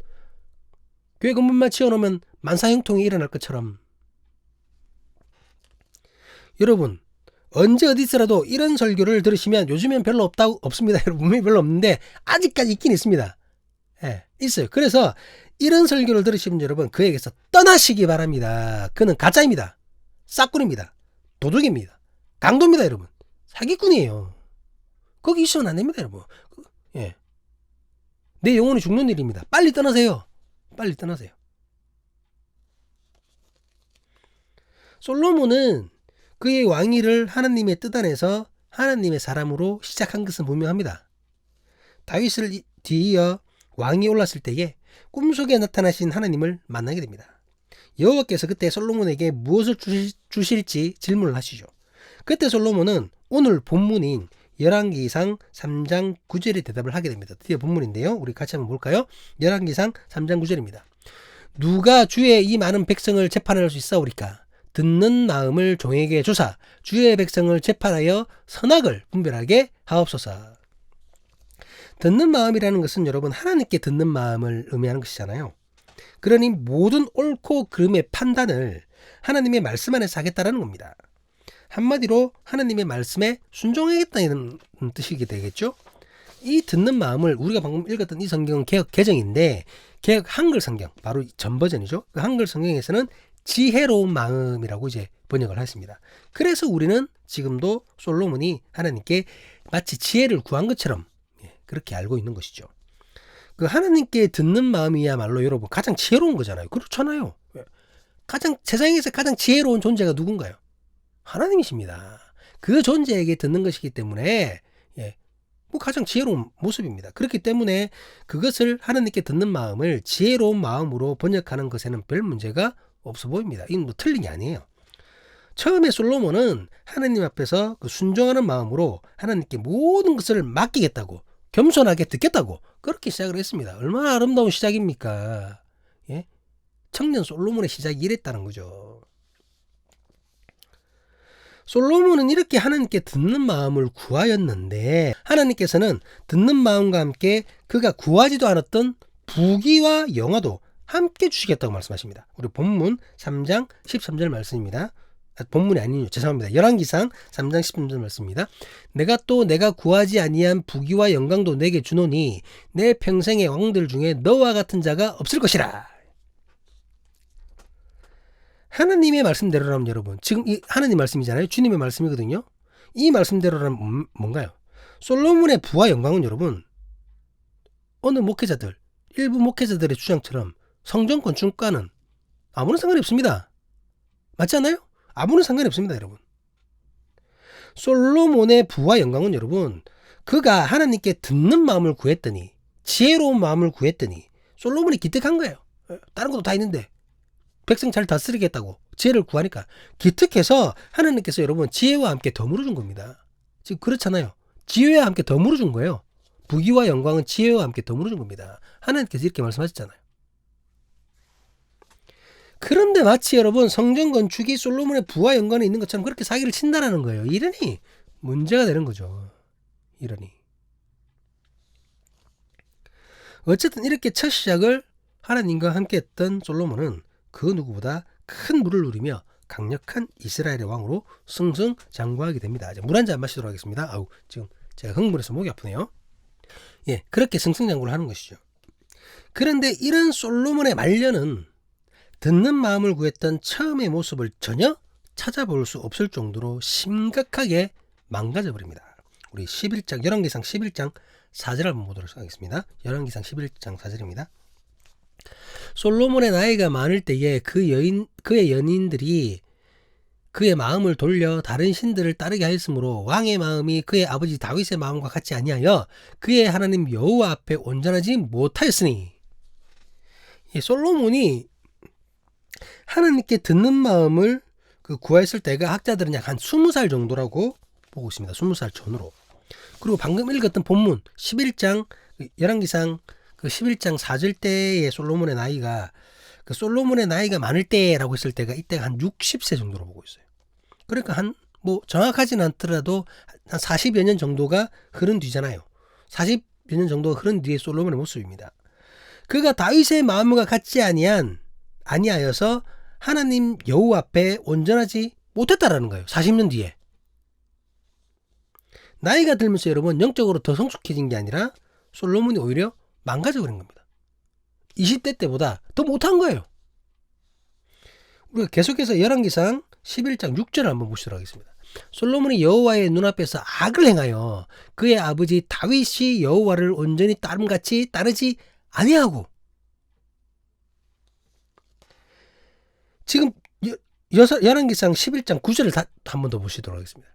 교회 건물만 지어놓으면 만사형통이 일어날 것처럼. 여러분, 언제 어디서라도 이런 설교를 들으시면 요즘엔 별로 없습니다. 여러분, 분명히 별로 없는데 아직까지 있긴 있습니다. 있어요. 그래서 이런 설교를 들으시면 여러분, 그에게서 떠나시기 바랍니다. 그는 가짜입니다. 싹군입니다. 도둑입니다. 강도입니다, 여러분. 사기꾼이에요. 거기 있으면 안 됩니다, 여러분. 내 영혼이 죽는 일입니다. 빨리 떠나세요. 빨리 떠나세요. 솔로몬은 그의 왕위를 하나님의 뜻 안에서 하나님의 사람으로 시작한 것은 분명합니다. 다윗을 뒤이어 왕이 올랐을 때에 꿈속에 나타나신 하나님을 만나게 됩니다. 여호와께서 그때 솔로몬에게 무엇을 주실지 질문을 하시죠. 그때 솔로몬은 오늘 본문인 열왕기상 3장 9절에 대답을 하게 됩니다. 드디어 본문인데요. 우리 같이 한번 볼까요? 열왕기상 3장 9절입니다. 누가 주의 이 많은 백성을 재판할 수 있사오리까? 듣는 마음을 종에게 주사 주의 백성을 재판하여 선악을 분별하게 하옵소서. 듣는 마음이라는 것은 여러분, 하나님께 듣는 마음을 의미하는 것이잖아요. 그러니 모든 옳고 그름의 판단을 하나님의 말씀 안에서 하겠다라는 겁니다. 한마디로 하나님의 말씀에 순종하겠다는 뜻이게 되겠죠. 이 듣는 마음을, 우리가 방금 읽었던 이 성경은 개역 개정인데 개역 한글 성경, 바로 전 버전이죠. 그 한글 성경에서는 지혜로운 마음이라고 이제 번역을 했습니다. 그래서 우리는 지금도 솔로몬이 하나님께 마치 지혜를 구한 것처럼 그렇게 알고 있는 것이죠. 그 하나님께 듣는 마음이야말로 여러분 가장 지혜로운 거잖아요. 그렇잖아요. 세상에서 가장 지혜로운 존재가 누군가요? 하나님이십니다. 그 존재에게 듣는 것이기 때문에 가장 지혜로운 모습입니다. 그렇기 때문에 그것을 하나님께 듣는 마음을 지혜로운 마음으로 번역하는 것에는 별 문제가 없어 보입니다. 이건 뭐 틀린 게 아니에요. 처음에 솔로몬은 하나님 앞에서 그 순종하는 마음으로 하나님께 모든 것을 맡기겠다고, 겸손하게 듣겠다고 그렇게 시작을 했습니다. 얼마나 아름다운 시작입니까? 청년 솔로몬의 시작이 이랬다는 거죠. 솔로몬은 이렇게 하나님께 듣는 마음을 구하였는데 하나님께서는 듣는 마음과 함께 그가 구하지도 않았던 부귀와 영화도 함께 주시겠다고 말씀하십니다. 우리 본문 3장 13절 말씀입니다. 본문이 아니요, 죄송합니다. 열왕기상 3장 13절 말씀입니다. 내가 구하지 아니한 부귀와 영광도 내게 주노니 내 평생의 왕들 중에 너와 같은 자가 없을 것이라. 하나님의 말씀대로라면 여러분, 지금 이 하나님 말씀이잖아요. 주님의 말씀이거든요. 이 말씀대로라면 뭔가요? 솔로몬의 부와 영광은 여러분, 어느 목회자들, 일부 목회자들의 주장처럼 성전 건축과는 아무런 상관이 없습니다. 맞지 않나요? 아무런 상관이 없습니다, 여러분. 솔로몬의 부와 영광은 여러분, 그가 하나님께 듣는 마음을 구했더니, 지혜로운 마음을 구했더니 솔로몬이 기특한 거예요. 다른 것도 다 있는데 백성 잘 다스리겠다고 지혜를 구하니까 기특해서 하나님께서 여러분 지혜와 함께 덤으로 준 겁니다. 지금 그렇잖아요. 지혜와 함께 덤으로 준 거예요. 부귀와 영광은 지혜와 함께 덤으로 준 겁니다. 하나님께서 이렇게 말씀하셨잖아요. 그런데 마치 여러분 성전 건축이 솔로몬의 부와 영광에 있는 것처럼 그렇게 사기를 친다라는 거예요. 이러니 문제가 되는 거죠. 이러니. 어쨌든 이렇게 첫 시작을 하나님과 함께 했던 솔로몬은 그 누구보다 큰 물을 누리며 강력한 이스라엘의 왕으로 승승장구하게 됩니다. 물 한 잔 마시도록 하겠습니다. 아우, 지금 제가 흥분해서 목이 아프네요. 그렇게 승승장구를 하는 것이죠. 그런데 이런 솔로몬의 말년은 듣는 마음을 구했던 처음의 모습을 전혀 찾아볼 수 없을 정도로 심각하게 망가져 버립니다. 우리 11장, 열왕기상 11장 4절 한번 보도록 하겠습니다. 열왕기상 11장 4절입니다. 솔로몬의 나이가 많을 때에 그의 연인들이 그의 마음을 돌려 다른 신들을 따르게 하였으므로 왕의 마음이 그의 아버지 다윗의 마음과 같지 아니하여 그의 하나님 여호와 앞에 온전하지 못하였으니. 솔로몬이 하나님께 듣는 마음을 구했을 때가 학자들은 약 한 20살 정도라고 보고 있습니다. 20살 전후로. 그리고 방금 읽었던 본문 11장 열왕기상 11장 4절 때의 솔로몬의 나이가 솔로몬의 나이가 많을 때라고 했을 때가 이때가 한 60세 정도로 보고 있어요. 그러니까 정확하지는 않더라도 한 40여 년 정도가 흐른 뒤잖아요. 40여 년 정도가 흐른 뒤의 솔로몬의 모습입니다. 그가 다윗의 마음과 같지 아니하여서 하나님 여호와 앞에 온전하지 못했다라는 거예요. 40년 뒤에. 나이가 들면서 여러분 영적으로 더 성숙해진 게 아니라 솔로몬이 오히려 망가져 버린 겁니다. 20대 때보다 더 못한 거예요. 우리가 계속해서 열왕기상 11장 6절을 한번 보시도록 하겠습니다. 솔로몬이 여호와의 눈앞에서 악을 행하여 그의 아버지 다윗이 여호와를 온전히 따름같이 따르지 아니하고. 지금 열왕기상 11장 9절을 한 번 더 보시도록 하겠습니다.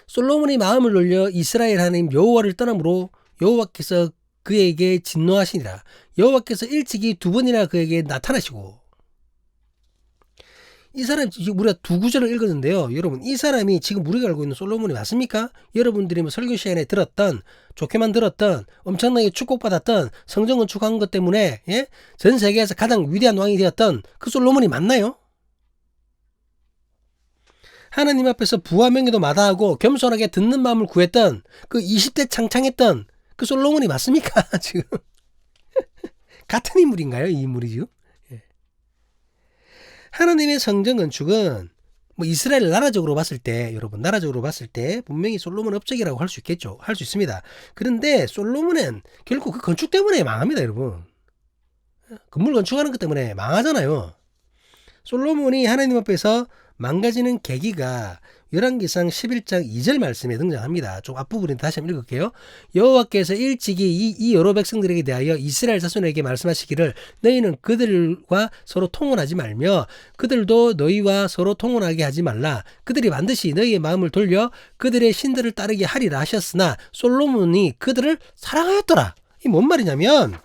솔로몬이 마음을 돌려 이스라엘 하나님 여호와를 떠남으로 여호와께서 그에게 진노하시니라. 여호와께서 일찍이 2번이나 그에게 나타나시고. 이 사람이 지금 우리가 두 구절을 읽었는데요. 여러분 이 사람이 지금 우리가 알고 있는 솔로몬이 맞습니까? 여러분들이 뭐 설교 시간에 들었던, 좋게만 들었던, 엄청나게 축복받았던, 성전 건축한 것 때문에 전 세계에서 가장 위대한 왕이 되었던 그 솔로몬이 맞나요? 하나님 앞에서 부와 명예도 마다하고 겸손하게 듣는 마음을 구했던 그 20대 창창했던 그 솔로몬이 맞습니까? 지금 같은 인물인가요? 이 인물이 지금? 하나님의 성전 건축은 뭐 이스라엘 나라적으로 봤을 때, 여러분 나라적으로 봤을 때 분명히 솔로몬 업적이라고 할 수 있겠죠. 할 수 있습니다. 그런데 솔로몬은 결국 그 건축 때문에 망합니다, 여러분. 건물 건축하는 것 때문에 망하잖아요. 솔로몬이 하나님 앞에서 망가지는 계기가 열왕기상 11장 2절 말씀에 등장합니다. 좀 앞부분에 다시 한번 읽을게요. 여호와께서 일찍이 이 여러 백성들에게 대하여 이스라엘 자손에게 말씀하시기를 너희는 그들과 서로 통혼하지 말며 그들도 너희와 서로 통혼하게 하지 말라. 그들이 반드시 너희의 마음을 돌려 그들의 신들을 따르게 하리라 하셨으나 솔로몬이 그들을 사랑하였더라. 이 뭔 말이냐면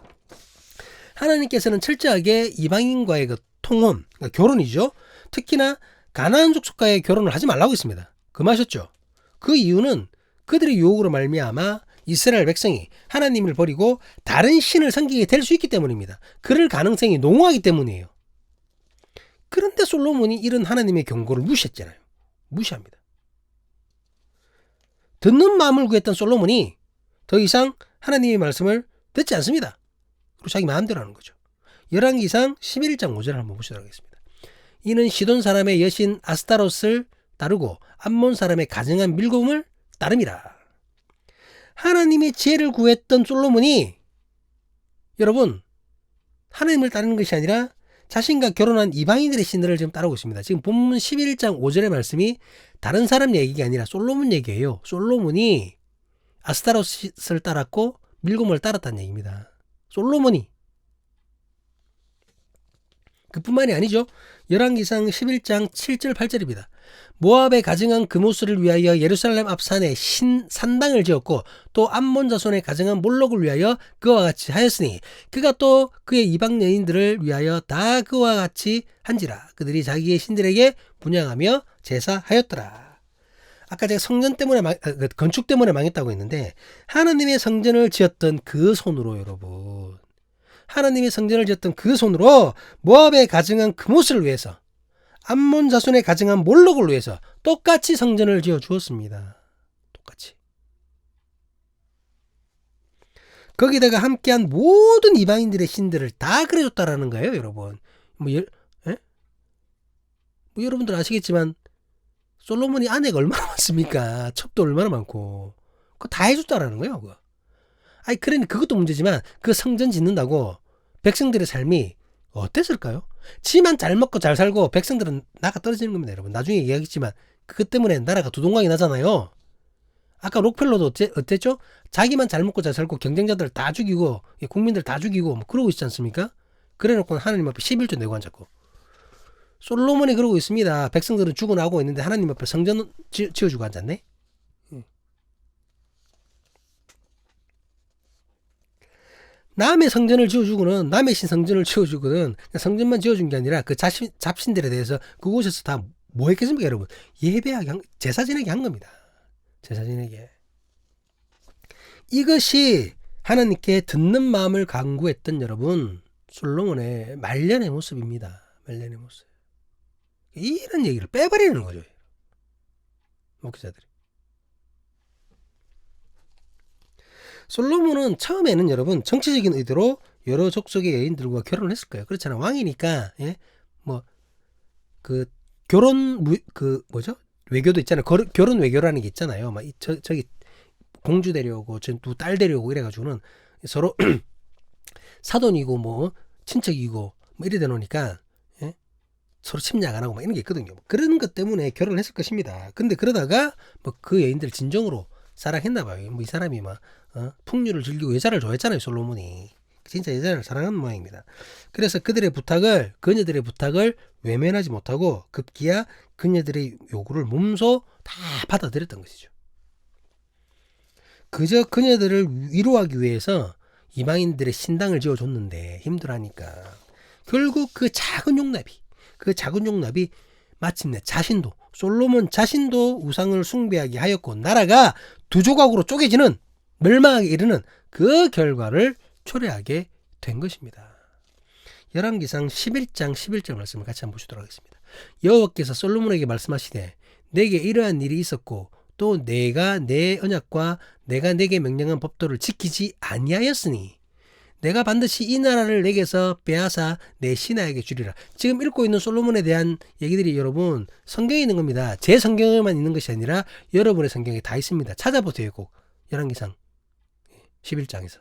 하나님께서는 철저하게 이방인과의 그 통혼, 그러니까 결혼이죠. 특히나 가나안 족속과의 결혼을 하지 말라고 했습니다. 금하셨죠. 그 이유는 그들의 유혹으로 말미암아 이스라엘 백성이 하나님을 버리고 다른 신을 섬기게 될 수 있기 때문입니다. 그럴 가능성이 농후하기 때문이에요. 그런데 솔로몬이 이런 하나님의 경고를 무시했잖아요. 무시합니다. 듣는 마음을 구했던 솔로몬이 더 이상 하나님의 말씀을 듣지 않습니다. 그리고 자기 마음대로 하는 거죠. 열왕기상 11장 5절을 한번 보시도록 하겠습니다. 이는 시돈 사람의 여신 아스타롯을 따르고 암몬 사람의 가증한 밀곰을 따름이라. 하나님의 지혜를 구했던 솔로몬이 여러분 하나님을 따르는 것이 아니라 자신과 결혼한 이방인들의 신들을 지금 따르고 있습니다. 지금 본문 11장 5절의 말씀이 다른 사람 얘기가 아니라 솔로몬 얘기예요. 솔로몬이 아스타롯을 따랐고 밀곰을 따랐다는 얘기입니다. 솔로몬이. 그뿐만이 아니죠. 열왕기상 11장 7절 8절입니다. 모압의 가증한 금오스를 위하여 예루살렘 앞산에 산당을 지었고 또 암몬 자손의 가증한 몰록을 위하여 그와 같이 하였으니 그가 또 그의 이방 여인들을 위하여 다 그와 같이 한지라. 그들이 자기의 신들에게 분향하며 제사하였더라. 아까 제가 성전 때문에 건축 때문에 망했다고 했는데 하나님의 성전을 지었던 그 손으로 여러분 하나님의 성전을 지었던 그 손으로 모압의 가증한 금옷을 위해서 암몬 자손의 가증한 몰록을 위해서 똑같이 성전을 지어 주었습니다. 똑같이. 거기다가 함께한 모든 이방인들의 신들을 다 그려줬다라는 거예요, 여러분. 뭐 여러분들 아시겠지만 솔로몬이 아내가 얼마나 많습니까? 첩도 얼마나 많고 그거 다 해줬다라는 거예요. 그거. 아니 그러니 그것도 문제지만 그 성전 짓는다고 백성들의 삶이 어땠을까요? 지만 잘 먹고 잘 살고 백성들은 나가 떨어지는 겁니다, 여러분. 나중에 얘기하겠지만 그것 때문에 나라가 두동강이 나잖아요. 아까 록펠러도 어땠죠? 자기만 잘 먹고 잘 살고 경쟁자들 다 죽이고 국민들 다 죽이고 뭐 그러고 있지 않습니까? 그래놓고 하나님 앞에 11조 내고 앉았고 솔로몬이 그러고 있습니다. 백성들은 죽어나오고 있는데 하나님 앞에 성전 지어주고 앉았네. 남의 성전을 지어주고는 남의 신 성전을 지어주거든 성전만 지어준 게 아니라 그 잡신들에 대해서 그곳에서 다 뭐 했겠습니까 여러분? 예배하게 제사 지내게 한 겁니다. 제사 지내게. 이것이 하나님께 듣는 마음을 간구했던 여러분 솔로몬의 말년의 모습입니다. 말년의 모습. 이런 얘기를 빼버리는 거죠. 목회자들이. 솔로몬은 처음에는 여러분 정치적인 의도로 여러 족속의 여인들과 결혼을 했을 거예요. 그렇잖아요. 왕이니까 외교도 있잖아요. 결혼 외교라는 게 있잖아요. 막 저기 공주 데려오고 또 딸 데려오고 이래가지고는 서로 사돈이고 뭐 친척이고 뭐 이래 되놓으니까 서로 침략 안 하고 막 이런 게 있거든요. 그런 것 때문에 결혼을 했을 것입니다. 근데 그러다가 뭐 그 여인들 진정으로 사랑했나 봐요. 뭐 이 사람이 막 풍류를 즐기고 여자를 좋아했잖아요. 솔로몬이. 진짜 여자를 사랑하는 모양입니다. 그래서 그녀들의 부탁을 외면하지 못하고 급기야 그녀들의 요구를 몸소 다 받아들였던 것이죠. 그저 그녀들을 위로하기 위해서 이방인들의 신당을 지어줬는데 힘들어하니까 결국 그 작은 용납이 마침내 솔로몬 자신도 우상을 숭배하게 하였고 나라가 두 조각으로 쪼개지는 멸망하게 이르는 그 결과를 초래하게 된 것입니다. 열왕기상 11장 11절 말씀을 같이 한번 보시도록 하겠습니다. 여호와께서 솔로몬에게 말씀하시되 내게 이러한 일이 있었고 또 내가 내 언약과 내가 내게 명령한 법도를 지키지 아니하였으니 내가 반드시 이 나라를 내게서 빼앗아 내 신하에게 주리라. 지금 읽고 있는 솔로몬에 대한 얘기들이 여러분 성경에 있는 겁니다. 제 성경에만 있는 것이 아니라 여러분의 성경에 다 있습니다. 찾아보세요. 꼭 열왕기상 11장에서.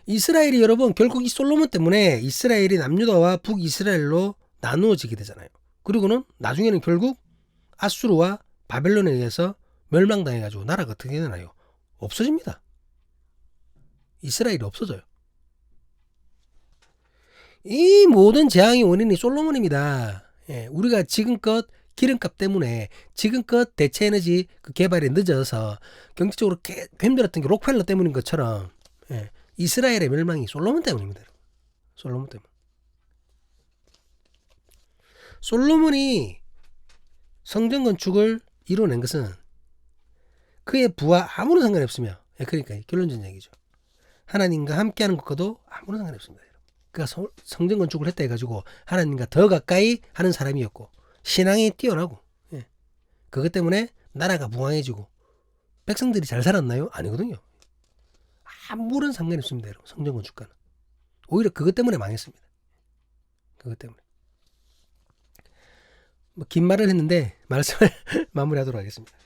이스라엘이 여러분 결국 이 솔로몬 때문에 이스라엘이 남유다와 북이스라엘로 나누어지게 되잖아요. 그리고는 나중에는 결국 아수르와 바벨론에 의해서 멸망당해가지고 나라가 어떻게 되나요? 없어집니다. 이스라엘이 없어져요. 이 모든 재앙의 원인이 솔로몬입니다. 예, 우리가 지금껏 기름값 때문에 지금껏 대체에너지 그 개발이 늦어서 경제적으로 힘들었던 게 록펠러 때문인 것처럼 예, 이스라엘의 멸망이 솔로몬 때문입니다. 솔로몬 때문. 솔로몬이 성전 건축을 이뤄낸 것은 그의 부와 아무런 상관이 없으며 예, 그러니까 결론적인 얘기죠. 하나님과 함께하는 것과도 아무런 상관이 없습니다. 그가 성전 건축을 했다 해가지고 하나님과 더 가까이 하는 사람이었고 신앙이 뛰어나고 예. 그것 때문에 나라가 부강해지고 백성들이 잘 살았나요? 아니거든요. 아무런 상관이 없습니다. 여러분. 성전 건축가는 오히려 그것 때문에 망했습니다. 그것 때문에 긴 말을 했는데 말씀을 마무리하도록 하겠습니다.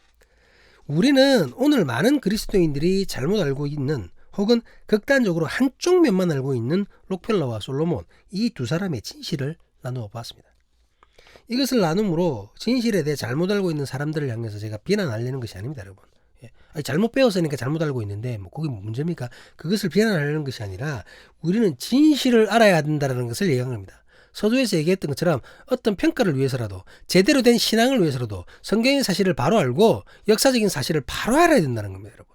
우리는 오늘 많은 그리스도인들이 잘못 알고 있는 혹은 극단적으로 한쪽 면만 알고 있는 록펠러와 솔로몬 이 두 사람의 진실을 나누어 보았습니다. 이것을 나눔으로 진실에 대해 잘못 알고 있는 사람들을 향해서 제가 비난하려는 것이 아닙니다. 여러분. 예. 아니, 잘못 배웠으니까 잘못 알고 있는데 뭐 그게 문제입니까? 그것을 비난하려는 것이 아니라 우리는 진실을 알아야 된다는 것을 얘기하는 겁니다. 서두에서 얘기했던 것처럼 어떤 평가를 위해서라도 제대로 된 신앙을 위해서라도 성경의 사실을 바로 알고 역사적인 사실을 바로 알아야 된다는 겁니다. 여러분.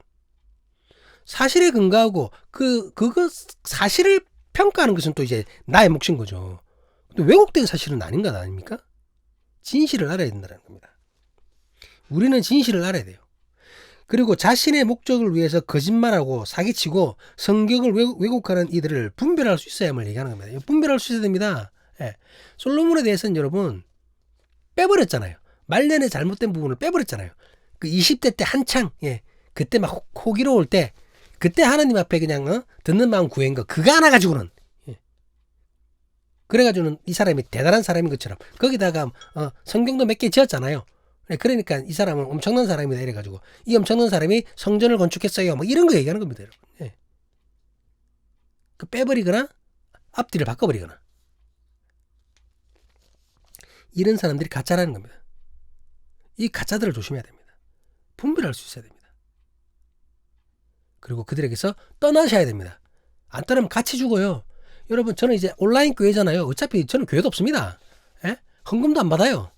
사실에 근거하고 그거 사실을 평가하는 것은 또 이제 나의 몫인 거죠. 또 왜곡된 사실은 아닌 것 아닙니까? 진실을 알아야 된다는 겁니다. 우리는 진실을 알아야 돼요. 그리고 자신의 목적을 위해서 거짓말하고 사기치고 성경을 왜곡하는 이들을 분별할 수 있어야만 얘기하는 겁니다. 분별할 수 있어야 됩니다. 예. 솔로몬에 대해서는 여러분 빼버렸잖아요. 말년에 잘못된 부분을 빼버렸잖아요. 그 20대 때 한창 그때 막 호기로울 때 그때 하나님 앞에 그냥 듣는 마음 구해인 거 그거 하나 가지고는 그래가지고는 이 사람이 대단한 사람인 것처럼 거기다가 성경도 몇 개 지었잖아요. 그러니까 이 사람은 엄청난 사람이다 이래가지고 이 엄청난 사람이 성전을 건축했어요. 뭐 이런 거 얘기하는 겁니다. 여러분. 그 빼버리거나 앞뒤를 바꿔버리거나 이런 사람들이 가짜라는 겁니다. 이 가짜들을 조심해야 됩니다. 분별할 수 있어야 됩니다. 그리고 그들에게서 떠나셔야 됩니다. 안 떠나면 같이 죽어요. 여러분 저는 이제 온라인 교회잖아요. 어차피 저는 교회도 없습니다. 헌금도 안 받아요.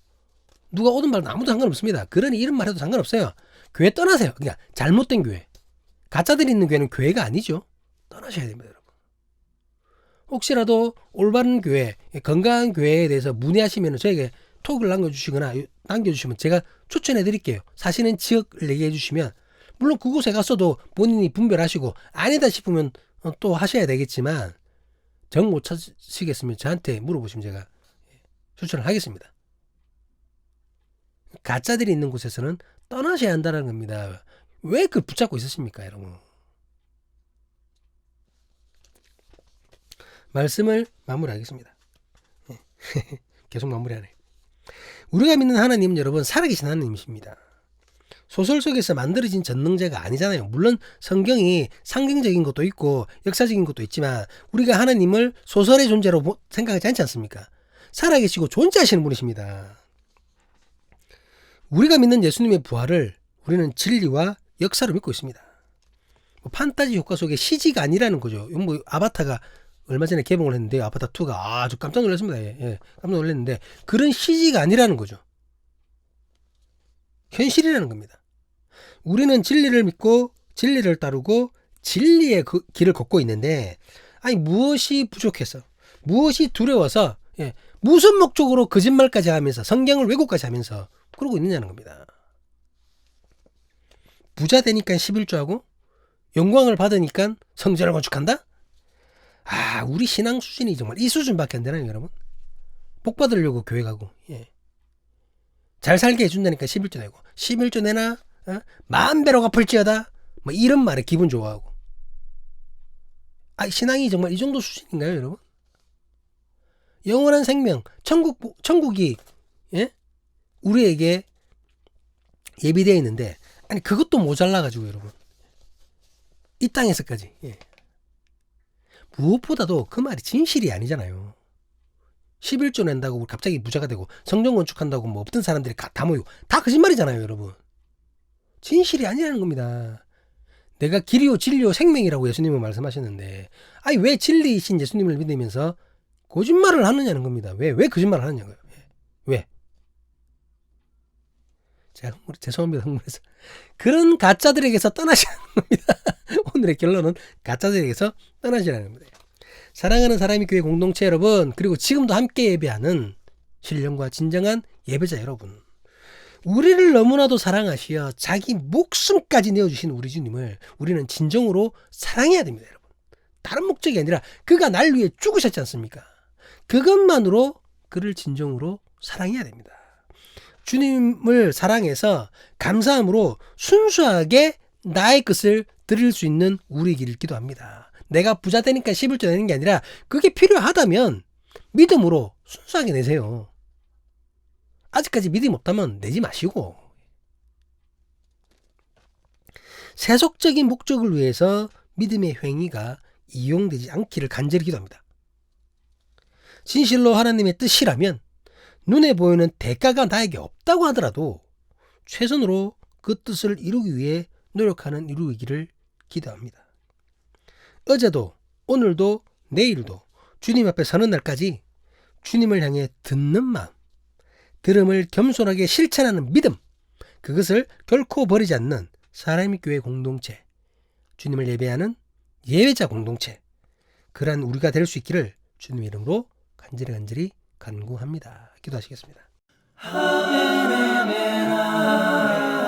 누가 오든 말든 아무도 상관없습니다. 그러니 이런 말 해도 상관없어요. 교회 떠나세요. 그냥 잘못된 교회. 가짜들이 있는 교회는 교회가 아니죠. 떠나셔야 됩니다. 여러분. 혹시라도 올바른 교회, 건강한 교회에 대해서 문의하시면 저에게 톡을 남겨주시면 제가 추천해 드릴게요. 사시는 지역을 얘기해 주시면 물론 그곳에 갔어도 본인이 분별하시고 아니다 싶으면 또 하셔야 되겠지만 정 못 찾으시겠으면 저한테 물어보시면 제가 추천을 하겠습니다. 가짜들이 있는 곳에서는 떠나셔야 한다는 겁니다. 왜 그 붙잡고 있으십니까, 여러분? 말씀을 마무리하겠습니다. 계속 마무리하네. 우리가 믿는 하나님은 여러분 살아계신 하나님이십니다. 소설 속에서 만들어진 전능자가 아니잖아요. 물론 성경이 상징적인 것도 있고 역사적인 것도 있지만 우리가 하나님을 소설의 존재로 생각하지 않지 않습니까? 살아계시고 존재하시는 분이십니다. 우리가 믿는 예수님의 부활을 우리는 진리와 역사로 믿고 있습니다. 판타지 효과 속에 CG가 아니라는 거죠. 뭐 아바타가 얼마 전에 개봉을 했는데요. 아바타 2가 아주 깜짝 놀랐습니다. 깜짝 놀랐는데 그런 CG가 아니라는 거죠. 현실이라는 겁니다. 우리는 진리를 믿고 진리를 따르고 진리의 그 길을 걷고 있는데 아니 무엇이 부족해서 무엇이 두려워서 무슨 목적으로 거짓말까지 하면서 성경을 왜곡까지 하면서 그러고 있느냐는 겁니다. 부자 되니까 11조하고 영광을 받으니까 성전을 건축한다? 우리 신앙 수준이 정말 이 수준밖에 안 되나요, 여러분? 복 받으려고 교회 가고 잘 살게 해준다니까 11조 내고 11조 내나 10,000배로 갚을지어다 뭐 이런 말에 기분 좋아하고 신앙이 정말 이 정도 수준인가요, 여러분? 영원한 생명 천국이 우리에게 예비되어 있는데 그것도 모자라가지고 여러분 이 땅에서까지 무엇보다도 그 말이 진실이 아니잖아요. 11조 낸다고 갑자기 부자가 되고 성전 건축한다고 뭐 없던 사람들이 다 모이고 다 거짓말이잖아요, 여러분. 진실이 아니라는 겁니다. 내가 길이요 진리요 생명이라고 예수님은 말씀하셨는데 아니 왜 진리이신 예수님을 믿으면서 거짓말을 하느냐는 겁니다. 왜 거짓말을 하느냐고요. 왜? 제가 죄송합니다. 흥분해서. 그런 가짜들에게서 떠나시라는 겁니다. 오늘의 결론은 가짜들에게서 떠나시라는 겁니다. 사랑하는 사람이 교회 공동체 여러분, 그리고 지금도 함께 예배하는 신령과 진정한 예배자 여러분, 우리를 너무나도 사랑하시어 자기 목숨까지 내어주신 우리 주님을 우리는 진정으로 사랑해야 됩니다, 여러분. 다른 목적이 아니라 그가 날 위해 죽으셨지 않습니까? 그것만으로 그를 진정으로 사랑해야 됩니다. 주님을 사랑해서 감사함으로 순수하게 나의 것을 드릴 수 있는 우리이기를 기도합니다. 내가 부자 되니까 11조 내는 게 아니라 그게 필요하다면 믿음으로 순수하게 내세요. 아직까지 믿음이 없다면 내지 마시고, 세속적인 목적을 위해서 믿음의 행위가 이용되지 않기를 간절히 기도합니다. 진실로 하나님의 뜻이라면 눈에 보이는 대가가 나에게 없다고 하더라도 최선으로 그 뜻을 이루기 위해 노력하는 이루기를 기도합니다. 어제도 오늘도 내일도 주님 앞에 서는 날까지 주님을 향해 듣는 마음, 들음을 겸손하게 실천하는 믿음, 그것을 결코 버리지 않는 사람의 교회 공동체, 주님을 예배하는 예배자 공동체, 그러한 우리가 될 수 있기를 주님의 이름으로 간절히 간구합니다. 기도하시겠습니다. 아멘, 아멘, 아멘.